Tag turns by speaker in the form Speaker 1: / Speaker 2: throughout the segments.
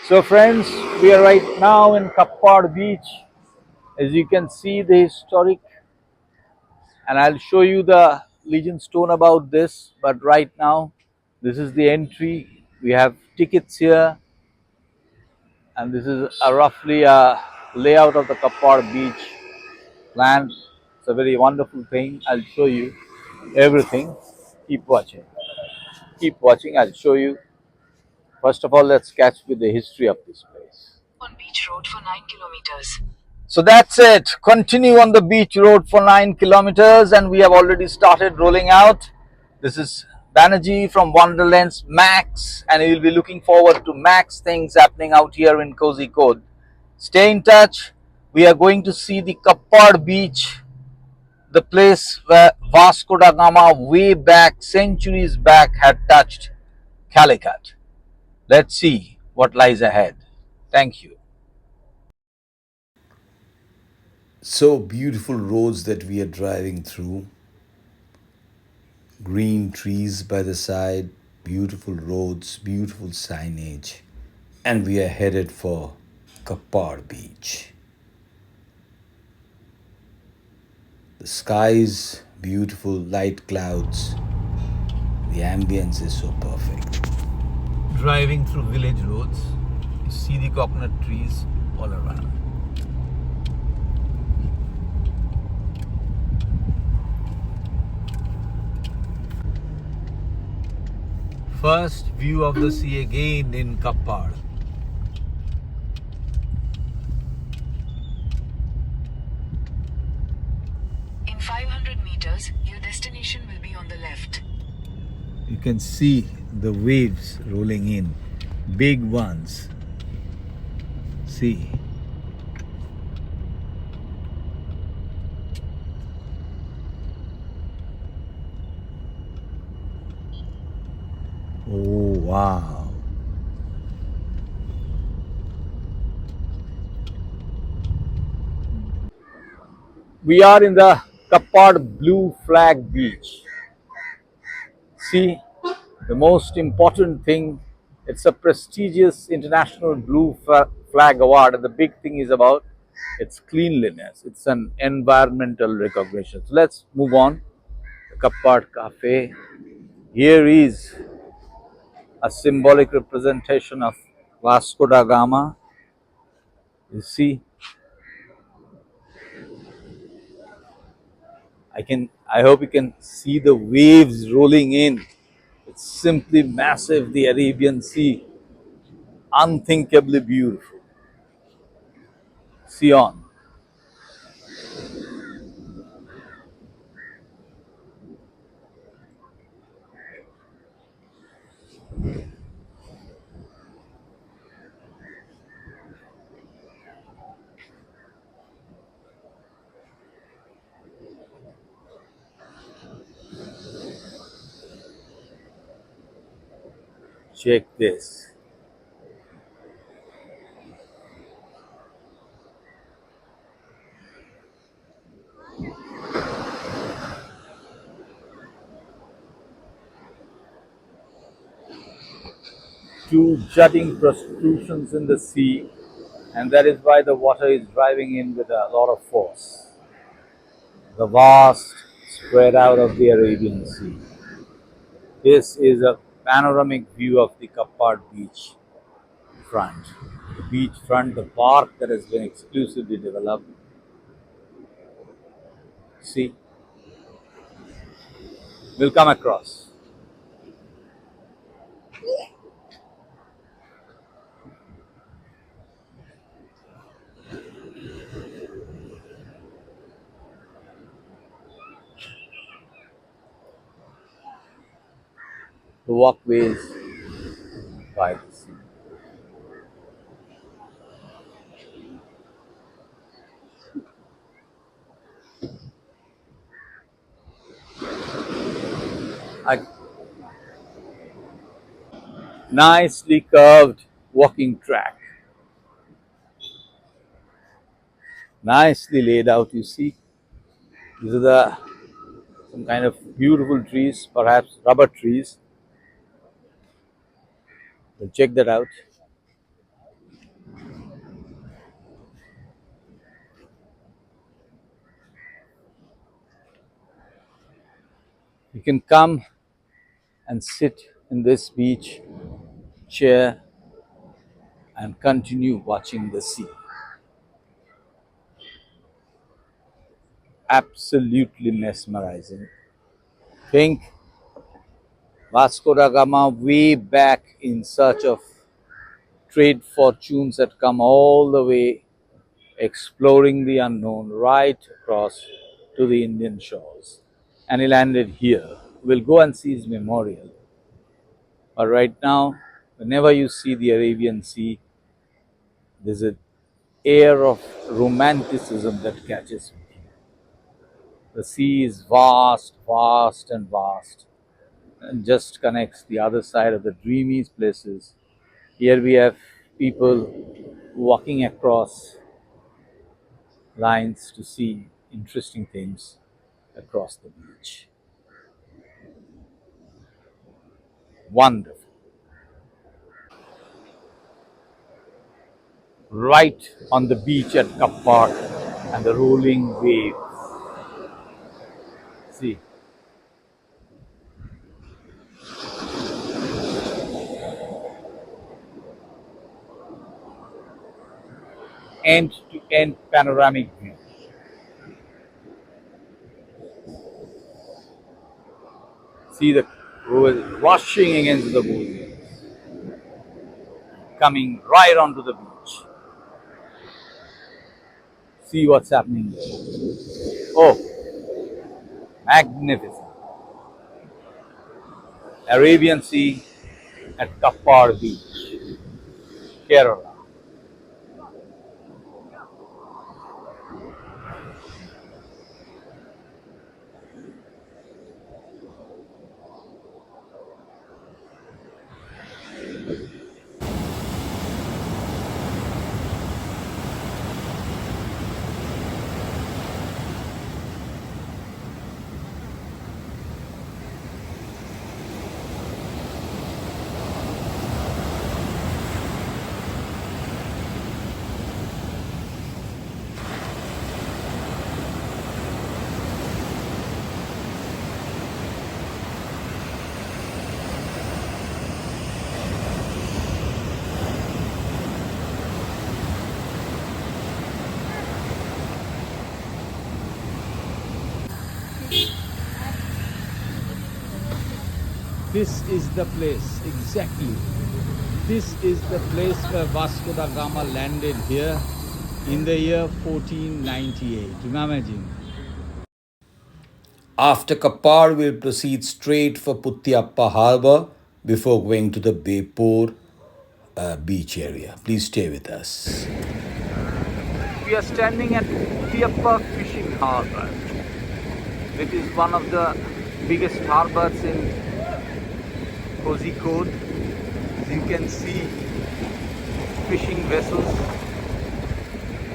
Speaker 1: So friends, we are right now in Kappad Beach. As you can see the historic, and I'll show you the legend stone about this, but right now this is the entry. We have tickets here, and this is a roughly a layout of the Kappad Beach plan. It's a very wonderful thing. I'll show you everything. Keep watching. Keep watching. I'll show you. First of all, let's catch with the history of this place. On beach road for 9 kilometers. So that's it. Continue on the beach road for 9 kilometers, and we have already started rolling out. This is Banerjee from Wonderlands Max, and you'll be looking forward to Max things happening out here in Kozhikode. Stay in touch. We are going to see the Kappad Beach, the place where Vasco da Gama way back, centuries back, had touched Calicut. Let's see what lies ahead. Thank you.
Speaker 2: So beautiful roads that we are driving through, green trees by the side, beautiful roads, beautiful signage, and we are headed for Kappad Beach. The skies beautiful, light clouds. The ambience is so perfect. Driving through village roads, you see the coconut trees all around. First view of the sea again in Kappad.
Speaker 3: In 500 meters, your destination will be on the left.
Speaker 2: You can see the waves rolling in, big ones. See. Oh, wow.
Speaker 1: We are in the Kappad Blue Flag Beach. See, the most important thing, it's a prestigious international flag award, and the big thing is about its cleanliness. It's an environmental recognition. So let's move on. The Kappad Cafe. Here is a symbolic representation of Vasco da Gama. You see, I hope you can see the waves rolling in. It's simply massive, the Arabian Sea, unthinkably beautiful. See on. Check this. Two jutting protrusions in the sea, and that is why the water is driving in with a lot of force. The vast spread out of the Arabian Sea. This is a panoramic view of the Kappad beach front. The beach front, the park that has been exclusively developed. See, we'll come across. The walkways by the sea. A nicely curved walking track. Nicely laid out, you see. These are some kind of beautiful trees, perhaps rubber trees. So check that out. You can come and sit in this beach chair and continue watching the sea. Absolutely mesmerizing. Think Vasco da Gama way back in search of trade fortunes had come all the way exploring the unknown right across to the Indian shores. And he landed here. We'll go and see his memorial. But right now, whenever you see the Arabian Sea, there's an air of romanticism that catches me. The sea is vast, vast, and vast, and just connects the other side of the dreamy places. Here we have people walking across lines to see interesting things across the beach. Wonderful. Right on the beach at Kappad and the rolling waves. See, end to end panoramic view. See the waves rushing against the waves, coming right onto the beach. See what's happening there. Oh, magnificent. Arabian Sea at Kappad Beach, Kerala. This is the place, exactly. This is the place where Vasco da Gama landed here in the year 1498. Imagine.
Speaker 2: After Kappad, we'll proceed straight for Puttiappa Harbour before going to the Beypore beach area. Please stay with us.
Speaker 1: We are standing at Beypore Fishing Harbour. It is one of the biggest harbors in Kozhikode. As you can see, fishing vessels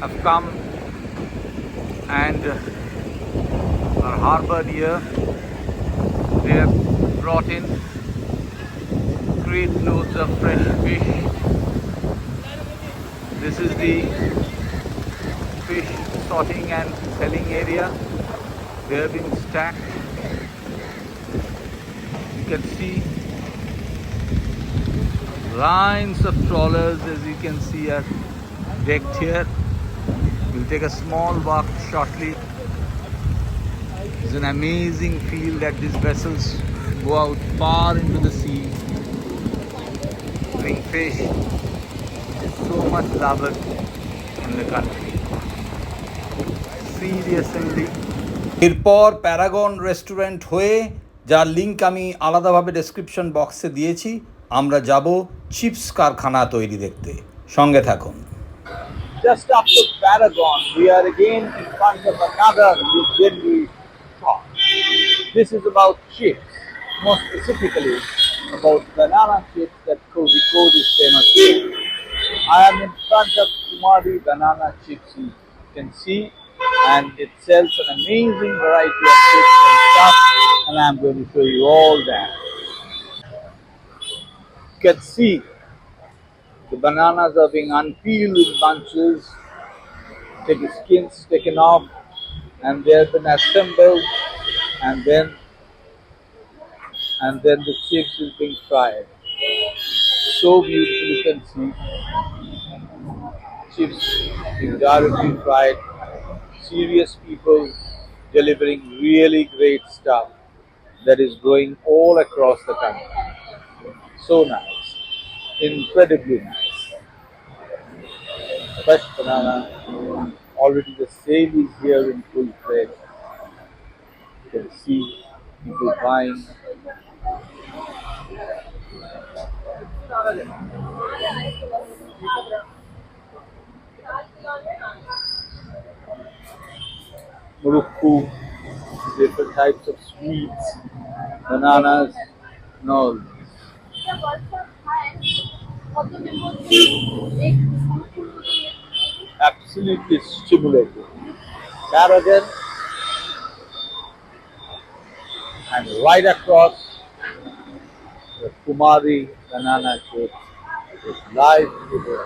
Speaker 1: have come and are harbored here. They have brought in crate loads of fresh fish. This is the fish sorting and selling area. They have been stacked. You can see lines of trawlers, as you can see, are decked here. We'll take a small walk shortly. It's an amazing feel that these vessels go out far into the sea, bring fish. It's so much loved in the country. Seriously.
Speaker 2: এরপর Paragon restaurant হয়ে যার link আমি আলাদাভাবে description বক্সে দিয়েছি, আমরা যাব chips কারখানা তৈরি দেখতে। সঙ্গে থাকুন।
Speaker 1: Just after Paragon, we are again in front of another legendary spot. This is about chips, more specifically about banana chips that Kozhikode is famous for. I am in front of Kumari banana chips, you can see, and it sells an amazing variety of chips and stuff, and I am going to show you all that. You can see the bananas are being unpeeled in bunches, the skins taken off, and they have been assembled and then and then the chips is being fried. So beautiful, you can see chips being directly fried. Serious people delivering really great stuff that is going all across the country. So nice, incredibly nice. Fresh banana. Already the sale is here in full fledged. You can see people buying. Murukku, different types of sweets, bananas, and all. Absolutely stimulating. Paragon, and right across the Kumari banana cake is live video.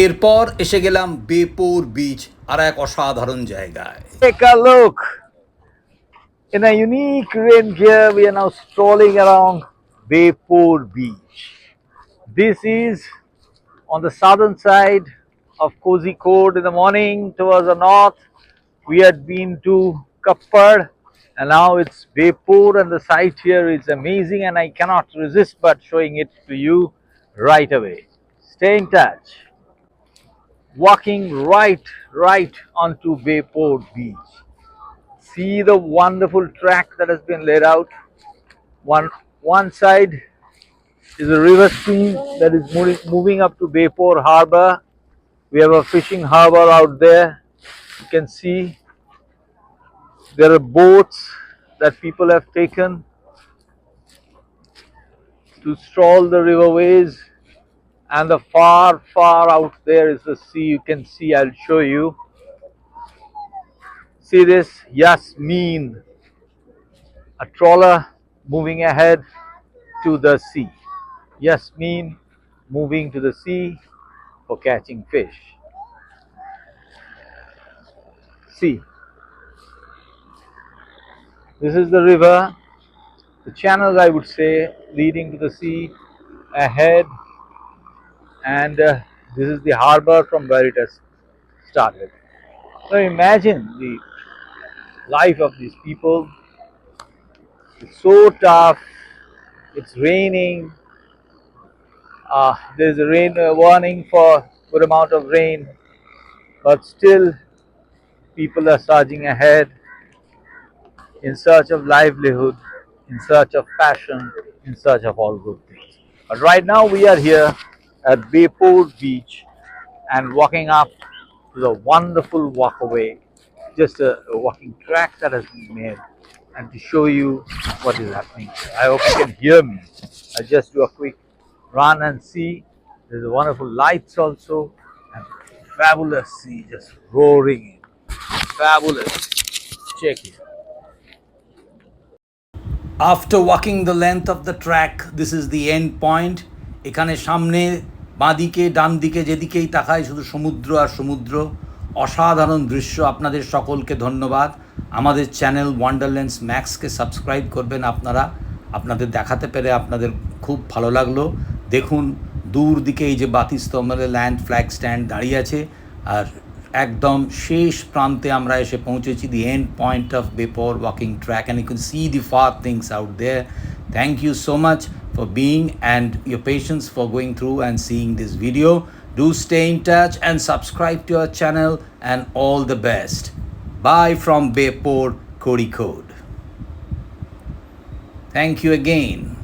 Speaker 2: এরপর এসে গেলাম বেপোর beach, আর এক অসাধারণ জায়গায়।
Speaker 1: Take a look. In a unique rain gear, we are now strolling around Beypore Beach. This is on the southern side of Kozhikode. In the morning towards the north, we had been to Kappad, and now it's Beypore, and the sight here is amazing, and I cannot resist but showing it to you right away. Stay in touch. Walking right onto Beypore Beach. See the wonderful track that has been laid out. One side is a river stream that is moving up to Beypore Harbour. We have a fishing harbour out there. You can see there are boats that people have taken to stroll the riverways, and the far out there is the sea. You can see, I'll show you. See this Yasmin, a trawler moving ahead to the sea. Yasmin moving to the sea for catching fish. See, this is the river, the channels, I would say, leading to the sea ahead, and this is the harbour from where it has started. So imagine the life of these people. It's so tough. It's raining. There's a rain warning for good amount of rain, but still people are surging ahead in search of livelihood, in search of passion, in search of all good things. But right now we are here at Beypore Beach and walking up to the wonderful walkaway, just a walking track that has been made, and to show you what is happening. I hope you can hear me. I'll just do a quick run and see. There's wonderful lights also, and fabulous sea just roaring in. Fabulous. Check it.
Speaker 2: After walking the length of the track, this is the end point. এখানে সামনে বাঁদিকে ডান দিকে যেদিকেই তাকাই শুধু সমুদ্র আর সমুদ্র। অসাধারণ দৃশ্য। আপনাদের সকলকে ধন্যবাদ। আমাদের চ্যানেল ওয়ান্ডারল্যান্ডস ম্যাক্সকে সাবস্ক্রাইব করবেন আপনারা। আপনাদের দেখাতে পেরে আপনাদের খুব ভালো লাগলো। দেখুন দূর দিকে এই যে বাতিস্তম্ভে ল্যান্ড ফ্ল্যাগ স্ট্যান্ড দাঁড়িয়ে আছে, আর একদম শেষ প্রান্তে আমরা এসে পৌঁছেছি, the end point of Beypore walking track, and you can see the far things out there. Thank you so much for being and your patience for going through and seeing this video. Do stay in touch and subscribe to our channel, and all the best. Bye from Beypore Kozhikode. Thank you again.